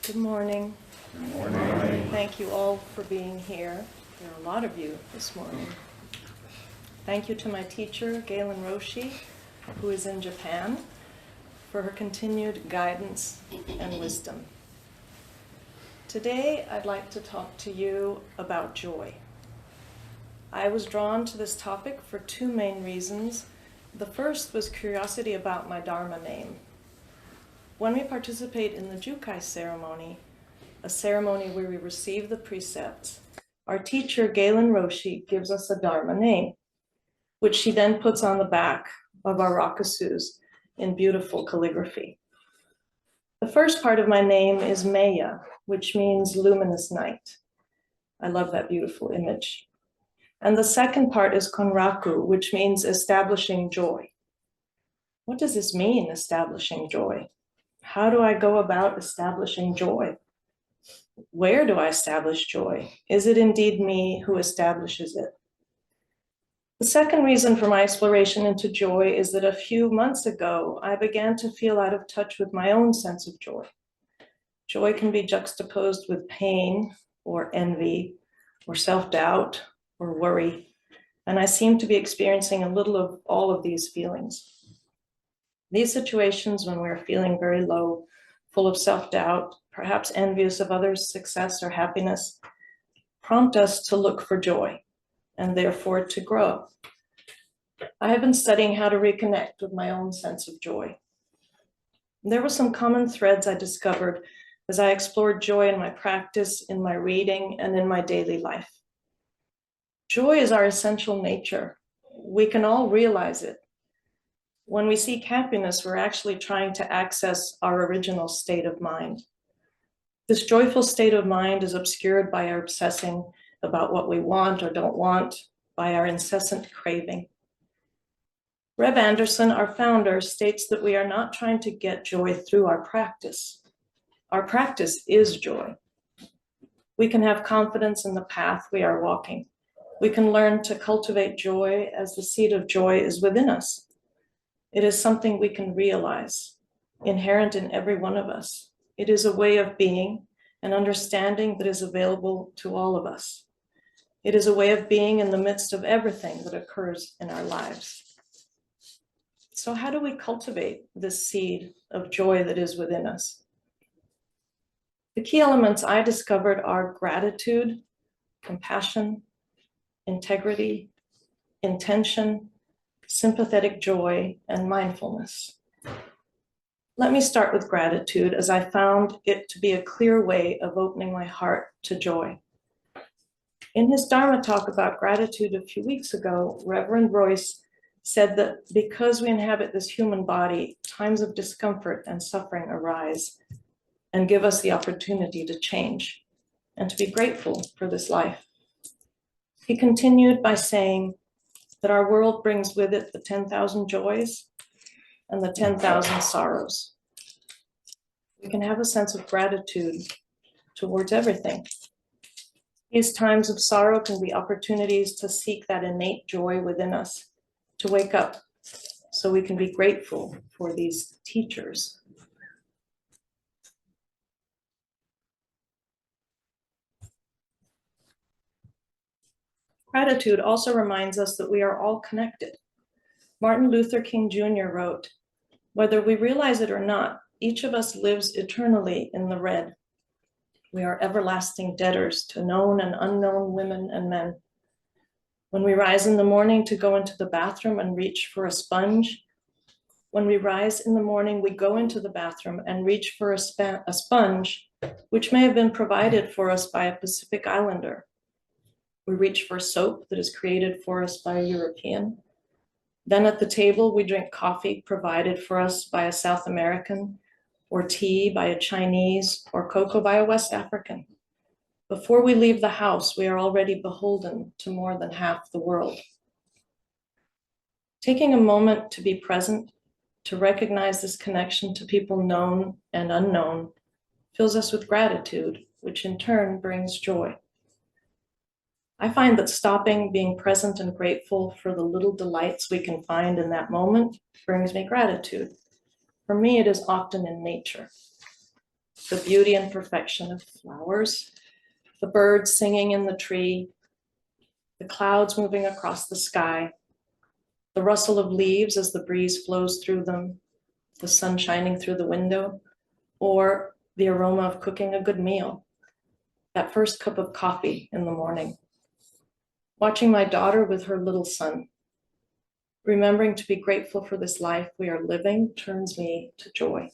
Good morning. Good morning. Thank you all for being here. There are a lot of you this morning. Thank you to my teacher, Galen Roshi, who is in Japan, for her continued guidance and wisdom. Today, I'd like to talk to you about joy. I was drawn to this topic for two main reasons. The first was curiosity about my Dharma name. When we participate in the Jukai ceremony, a ceremony where we receive the precepts, our teacher, Galen Roshi, gives us a Dharma name, which she then puts on the back of our rakusus in beautiful calligraphy. The first part of my name is Maya, which means luminous night. I love that beautiful image. And the second part is Konraku, which means establishing joy. What does this mean, establishing joy? How do I go about establishing joy? Where do I establish joy? Is it indeed me who establishes it? The second reason for my exploration into joy is that a few months ago, I began to feel out of touch with my own sense of joy. Joy can be juxtaposed with pain or envy or self-doubt or worry, and I seem to be experiencing a little of all of these feelings. These situations when we're feeling very low, full of self-doubt, perhaps envious of others' success or happiness, prompt us to look for joy and therefore to grow. I have been studying how to reconnect with my own sense of joy. There were some common threads I discovered as I explored joy in my practice, in my reading, and in my daily life. Joy is our essential nature. We can all realize it. When we seek happiness, we're actually trying to access our original state of mind. This joyful state of mind is obscured by our obsessing about what we want or don't want, by our incessant craving. Reb Anderson, our founder, states that we are not trying to get joy through our practice. Our practice is joy. We can have confidence in the path we are walking. We can learn to cultivate joy as the seed of joy is within us. It is something we can realize, inherent in every one of us. It is a way of being, an understanding that is available to all of us. It is a way of being in the midst of everything that occurs in our lives. So how do we cultivate this seed of joy that is within us? The key elements I discovered are gratitude, compassion, integrity, intention, sympathetic joy, and mindfulness. Let me start with gratitude, as I found it to be a clear way of opening my heart to joy. In his Dharma talk about gratitude a few weeks ago, Reverend Royce said that because we inhabit this human body, times of discomfort and suffering arise and give us the opportunity to change and to be grateful for this life. He continued by saying that our world brings with it the 10,000 joys and the 10,000 sorrows. We can have a sense of gratitude towards everything. These times of sorrow can be opportunities to seek that innate joy within us, to wake up so we can be grateful for these teachers. Gratitude also reminds us that we are all connected. Martin Luther King Jr. wrote, "Whether we realize it or not, each of us lives eternally in the red. We are everlasting debtors to known and unknown women and men. When we rise in the morning to go into the bathroom and reach for a sponge, when we rise in the morning, we go into the bathroom and reach for a sponge, which may have been provided for us by a Pacific Islander. We reach for soap that is created for us by a European. Then at the table, we drink coffee provided for us by a South American, or tea by a Chinese, or cocoa by a West African. Before we leave the house, we are already beholden to more than half the world." Taking a moment to be present, to recognize this connection to people known and unknown, fills us with gratitude, which in turn brings joy. I find that stopping, being present and grateful for the little delights we can find in that moment brings me gratitude. For me, it is often in nature. the beauty and perfection of flowers, the birds singing in the tree, the clouds moving across the sky, the rustle of leaves as the breeze flows through them, the sun shining through the window, or the aroma of cooking a good meal, that first cup of coffee in the morning. Watching my daughter with her little son, remembering to be grateful for this life we are living turns me to joy.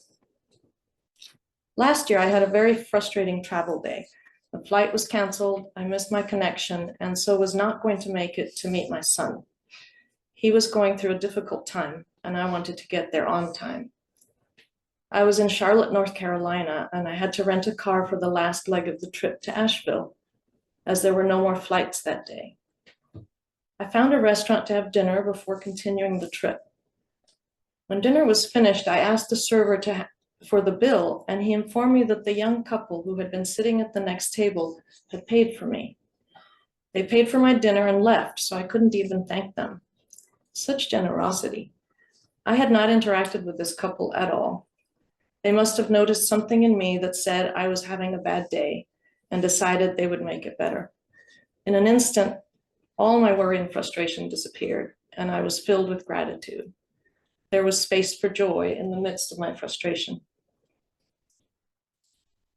Last year, I had a very frustrating travel day. The flight was canceled, I missed my connection, and so was not going to make it to meet my son. He was going through a difficult time, and I wanted to get there on time. I was in Charlotte, North Carolina, and I had to rent a car for the last leg of the trip to Asheville, as there were no more flights that day. I found a restaurant to have dinner before continuing the trip. When dinner was finished, I asked the server for the bill, and he informed me that the young couple who had been sitting at the next table had paid for me. They paid for my dinner and left, so I couldn't even thank them. Such generosity. I had not interacted with this couple at all. They must have noticed something in me that said I was having a bad day and decided they would make it better. In an instant, all my worry and frustration disappeared, and I was filled with gratitude. There was space for joy in the midst of my frustration.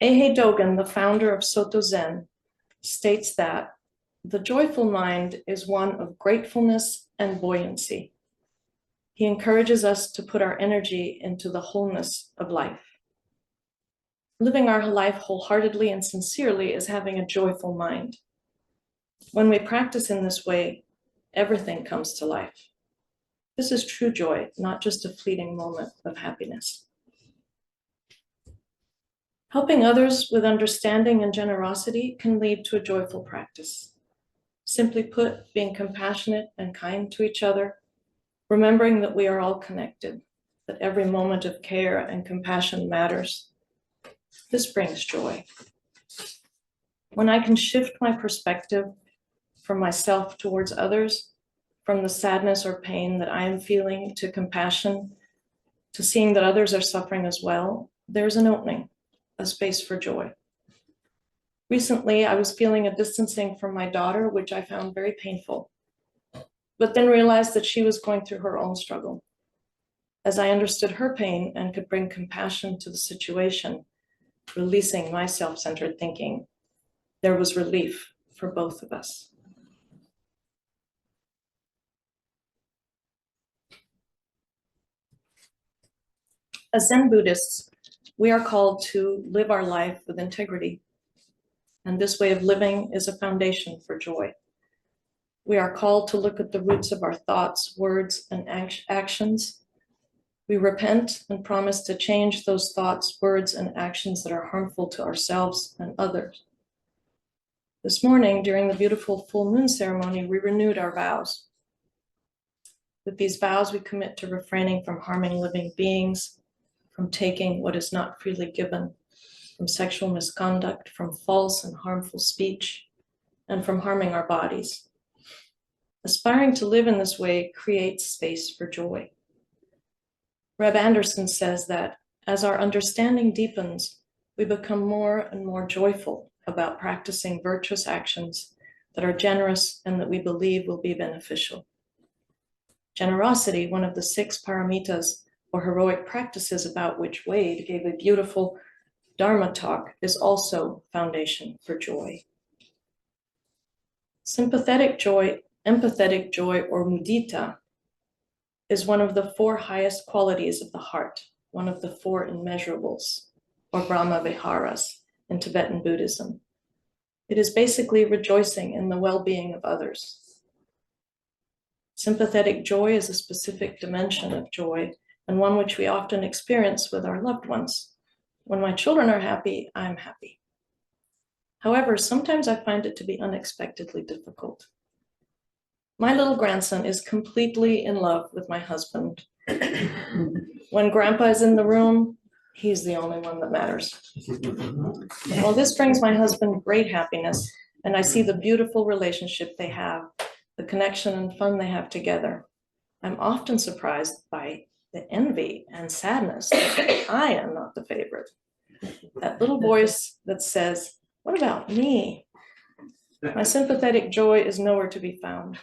Ehe Dogen, the founder of Soto Zen, states that the joyful mind is one of gratefulness and buoyancy. He encourages us to put our energy into the wholeness of life. Living our life wholeheartedly and sincerely is having a joyful mind. When we practice in this way, everything comes to life. This is true joy, not just a fleeting moment of happiness. Helping others with understanding and generosity can lead to a joyful practice. Simply put, being compassionate and kind to each other, remembering that we are all connected, that every moment of care and compassion matters. This brings joy. When I can shift my perspective from myself towards others, from the sadness or pain that I am feeling to compassion, to seeing that others are suffering as well, there's an opening, a space for joy. Recently, I was feeling a distancing from my daughter, which I found very painful, but then realized that she was going through her own struggle. As I understood her pain and could bring compassion to the situation, releasing my self-centered thinking, there was relief for both of us. As Zen Buddhists, we are called to live our life with integrity, and this way of living is a foundation for joy. We are called to look at the roots of our thoughts, words, and actions. We repent and promise to change those thoughts, words, and actions that are harmful to ourselves and others. This morning, during the beautiful full moon ceremony, we renewed our vows. With these vows, we commit to refraining from harming living beings, from taking what is not freely given, from sexual misconduct, from false and harmful speech, and from harming our bodies. Aspiring to live in this way creates space for joy. Reb Anderson says that as our understanding deepens, we become more and more joyful about practicing virtuous actions that are generous and that we believe will be beneficial. Generosity, one of the 6 paramitas or heroic practices about which Wade gave a beautiful Dharma talk, is also foundation for joy. Sympathetic joy, empathetic joy, or mudita, is one of the 4 highest qualities of the heart, one of the 4 immeasurables, or Brahma Viharas in Tibetan Buddhism. It is basically rejoicing in the well-being of others. Sympathetic joy is a specific dimension of joy, and one which we often experience with our loved ones. When my children are happy, I'm happy. However, sometimes I find it to be unexpectedly difficult. My little grandson is completely in love with my husband. When Grandpa is in the room, he's the only one that matters. Well, this brings my husband great happiness, and I see the beautiful relationship they have, the connection and fun they have together. I'm often surprised by the envy and sadness that I am not the favorite. That little voice that says, "What about me?" My sympathetic joy is nowhere to be found.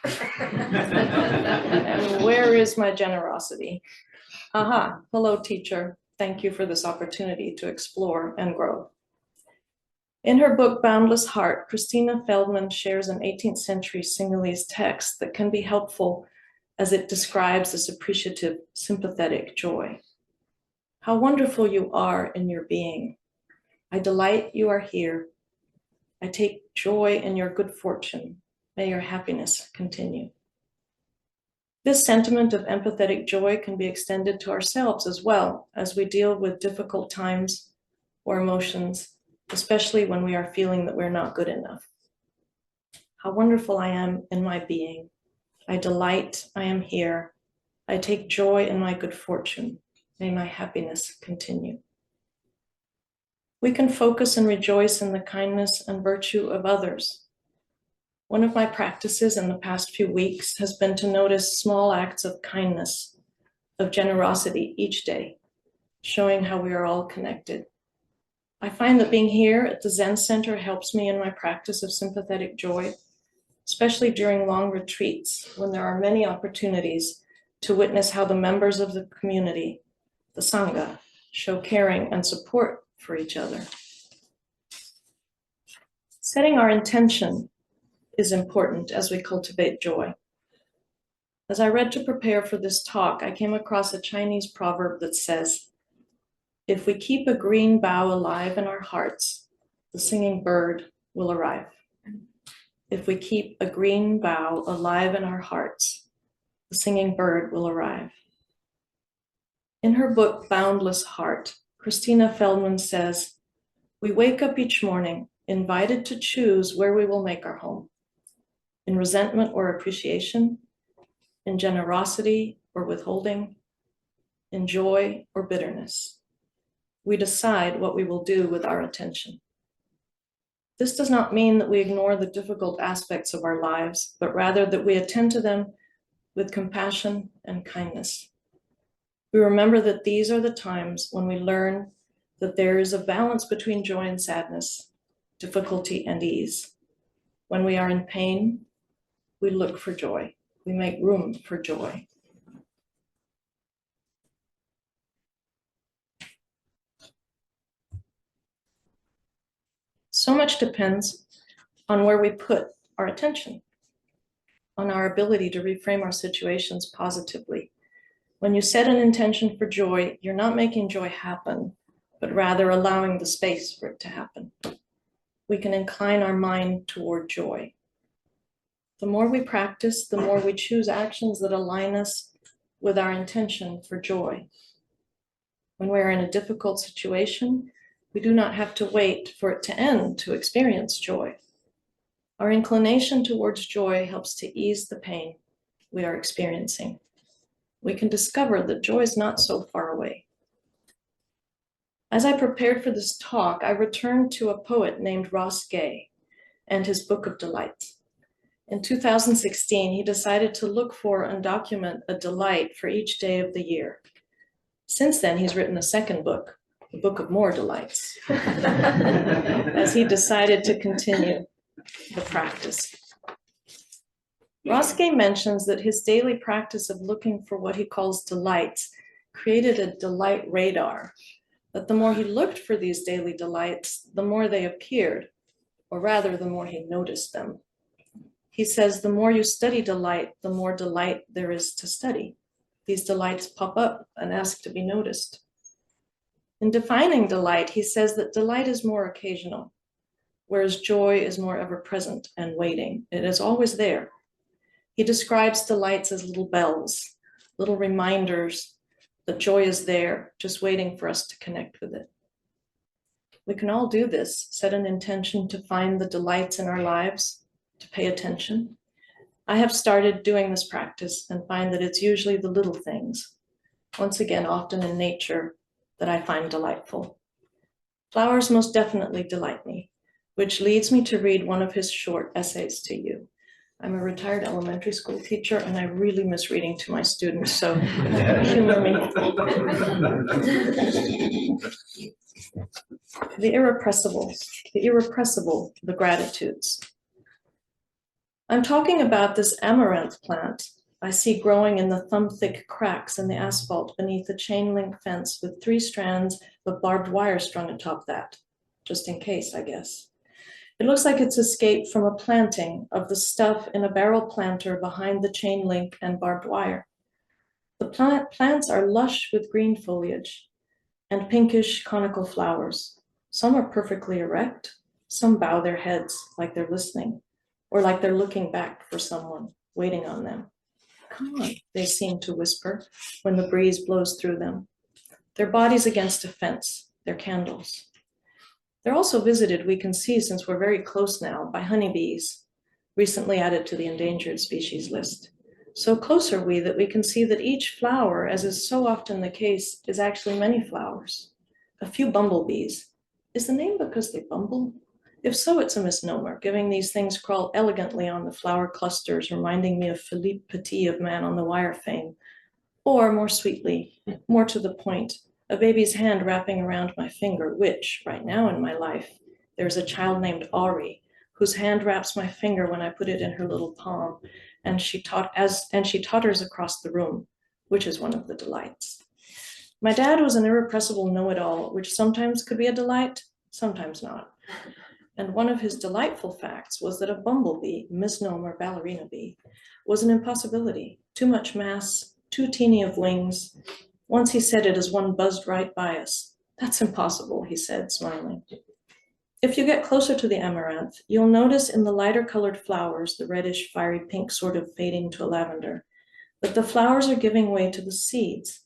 And where is my generosity? Aha, hello, teacher. Thank you for this opportunity to explore and grow. In her book, Boundless Heart, Christina Feldman shares an 18th century Sinhalese text that can be helpful as it describes this appreciative, sympathetic joy. How wonderful you are in your being. I delight you are here. I take joy in your good fortune. May your happiness continue. This sentiment of empathetic joy can be extended to ourselves as well as we deal with difficult times or emotions, especially when we are feeling that we're not good enough. How wonderful I am in my being. I delight, I am here. I take joy in my good fortune. May my happiness continue. We can focus and rejoice in the kindness and virtue of others. One of my practices in the past few weeks has been to notice small acts of kindness, of generosity each day, showing how we are all connected. I find that being here at the Zen Center helps me in my practice of sympathetic joy, especially during long retreats when there are many opportunities to witness how the members of the community, the Sangha, show caring and support for each other. Setting our intention is important as we cultivate joy. As I read to prepare for this talk, I came across a Chinese proverb that says, "If we keep a green bough alive in our hearts, the singing bird will arrive." If we keep a green bough alive in our hearts, the singing bird will arrive. In her book, Boundless Heart, Christina Feldman says, "We wake up each morning invited to choose where we will make our home, in resentment or appreciation, in generosity or withholding, in joy or bitterness. We decide what we will do with our attention." This does not mean that we ignore the difficult aspects of our lives, but rather that we attend to them with compassion and kindness. We remember that these are the times when we learn that there is a balance between joy and sadness, difficulty and ease. When we are in pain, we look for joy. We make room for joy. So much depends on where we put our attention, on our ability to reframe our situations positively. When you set an intention for joy, you're not making joy happen, but rather allowing the space for it to happen. We can incline our mind toward joy. The more we practice, the more we choose actions that align us with our intention for joy. When we're in a difficult situation, we do not have to wait for it to end to experience joy. Our inclination towards joy helps to ease the pain we are experiencing. We can discover that joy is not so far away. As I prepared for this talk, I returned to a poet named Ross Gay and his Book of Delights. In 2016, he decided to look for and document a delight for each day of the year. Since then, he's written a second book, the Book of More Delights, as he decided to continue the practice. Ross Gay mentions that his daily practice of looking for what he calls delights created a delight radar, that the more he looked for these daily delights, the more they appeared, or rather, the more he noticed them. He says, the more you study delight, the more delight there is to study. These delights pop up and ask to be noticed. In defining delight, he says that delight is more occasional, whereas joy is more ever present and waiting. It is always there. He describes delights as little bells, little reminders that joy is there, just waiting for us to connect with it. We can all do this, set an intention to find the delights in our lives, to pay attention. I have started doing this practice and find that it's usually the little things, once again, often in nature, that I find delightful. Flowers most definitely delight me, which leads me to read one of his short essays to you. I'm a retired elementary school teacher, and I really miss reading to my students, so humor me. the irrepressibles, the irrepressible, the gratitudes. I'm talking about this amaranth plant I see growing in the thumb-thick cracks in the asphalt beneath a chain-link fence with 3 strands of barbed wire strung atop that, just in case, I guess. It looks like it's escaped from a planting of the stuff in a barrel planter behind the chain link and barbed wire. The plants are lush with green foliage and pinkish conical flowers. Some are perfectly erect, some bow their heads like they're listening, or like they're looking back for someone waiting on them. Come on, they seem to whisper when the breeze blows through them. Their bodies against a fence, their candles. They're also visited, we can see since we're very close now, by honeybees, recently added to the endangered species list. So close are we that we can see that each flower, as is so often the case, is actually many flowers. A few bumblebees. Is the name because they bumble? If so, it's a misnomer, giving these things crawl elegantly on the flower clusters, reminding me of Philippe Petit of Man on the Wire fame. Or more sweetly, more to the point, a baby's hand wrapping around my finger, which, right now in my life, there's a child named Ari, whose hand wraps my finger when I put it in her little palm, and she totters across the room, which is one of the delights. My dad was an irrepressible know-it-all, which sometimes could be a delight, sometimes not. And one of his delightful facts was that a bumblebee, misnomer ballerina bee, was an impossibility, too much mass, too teeny of wings. Once he said it as one buzzed right by us. That's impossible, he said, smiling. If you get closer to the amaranth, you'll notice in the lighter colored flowers, the reddish, fiery pink sort of fading to a lavender, that the flowers are giving way to the seeds,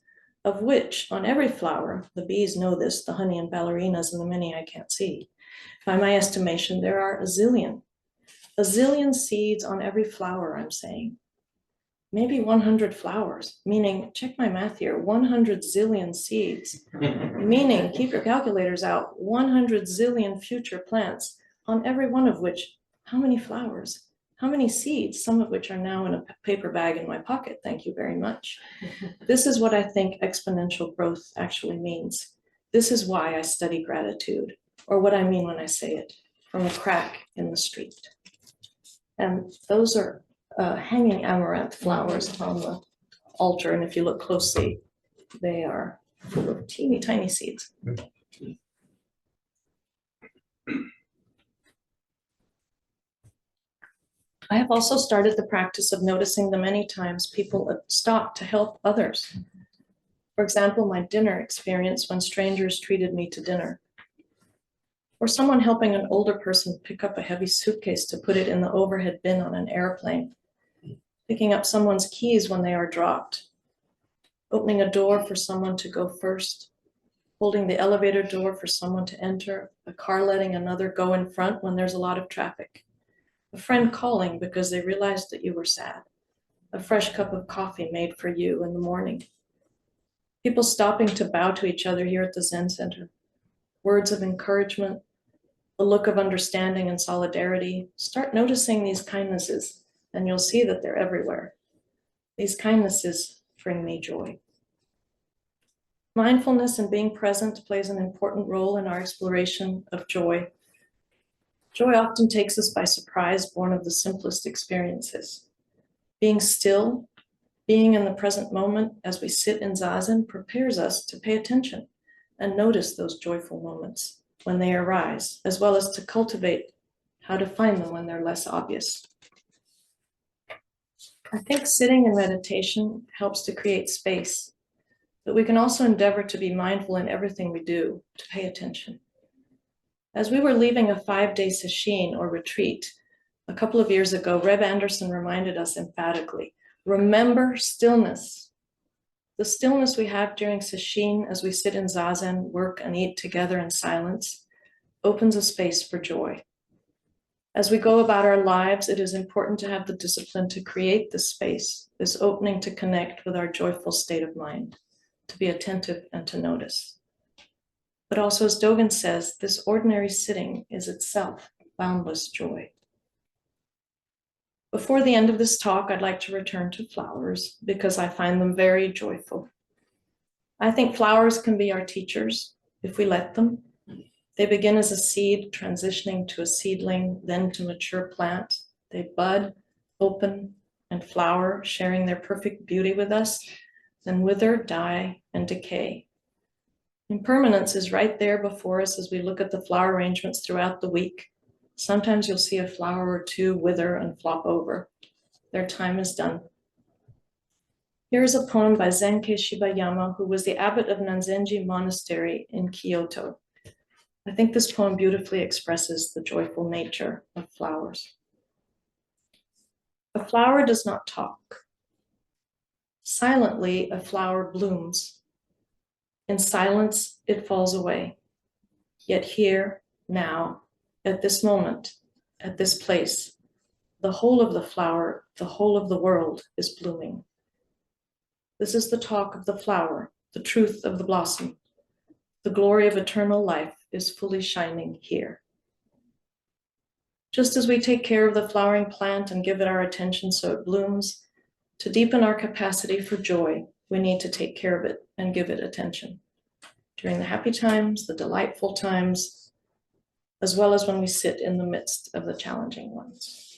of which on every flower, the bees know this, the honey and ballerinas and the many I can't see. By my estimation, there are a zillion seeds on every flower, I'm saying. Maybe 100 flowers, meaning, check my math here, 100 zillion seeds, meaning, keep your calculators out, 100 zillion future plants, on every one of which, how many flowers? How many seeds, some of which are now in a paper bag in my pocket, thank you very much. This is what I think exponential growth actually means. This is why I study gratitude, or what I mean when I say it, from a crack in the street. And those are hanging amaranth flowers on the altar, and if you look closely, they are full of teeny tiny seeds. I have also started the practice of noticing the many times people stop to help others. For example, my dinner experience when strangers treated me to dinner, or someone helping an older person pick up a heavy suitcase to put it in the overhead bin on an airplane, picking up someone's keys when they are dropped, opening a door for someone to go first, holding the elevator door for someone to enter, a car letting another go in front when there's a lot of traffic, a friend calling because they realized that you were sad, a fresh cup of coffee made for you in the morning, people stopping to bow to each other here at the Zen Center, words of encouragement, a look of understanding and solidarity. Start noticing these kindnesses, and you'll see that they're everywhere. These kindnesses bring me joy. Mindfulness and being present plays an important role in our exploration of joy. Joy often takes us by surprise, born of the simplest experiences. Being still, being in the present moment as we sit in Zazen prepares us to pay attention and notice those joyful moments when they arise, as well as to cultivate how to find them when they're less obvious. I think sitting in meditation helps to create space, but we can also endeavor to be mindful in everything we do, to pay attention. As we were leaving a 5-day sesshin or retreat a couple of years ago, Reb Anderson reminded us emphatically, remember stillness. The stillness we have during sesshin as we sit in Zazen, work and eat together in silence, opens a space for joy. As we go about our lives, it is important to have the discipline to create this space, this opening to connect with our joyful state of mind, to be attentive and to notice. But also, as Dogen says, this ordinary sitting is itself boundless joy. Before the end of this talk, I'd like to return to flowers because I find them very joyful. I think flowers can be our teachers if we let them. They begin as a seed, transitioning to a seedling, then to mature plant. They bud, open, and flower, sharing their perfect beauty with us, then wither, die, and decay. Impermanence is right there before us as we look at the flower arrangements throughout the week. Sometimes you'll see a flower or two wither and flop over. Their time is done. Here is a poem by Zenke Shibayama, who was the abbot of Nanzenji Monastery in Kyoto. I think this poem beautifully expresses the joyful nature of flowers. A flower does not talk. Silently, a flower blooms. In silence, it falls away. Yet here, now, at this moment, at this place, the whole of the flower, the whole of the world is blooming. This is the talk of the flower, the truth of the blossom. The glory of eternal life is fully shining here. Just as we take care of the flowering plant and give it our attention so it blooms, to deepen our capacity for joy, we need to take care of it and give it attention. During the happy times, the delightful times, as well as when we sit in the midst of the challenging ones.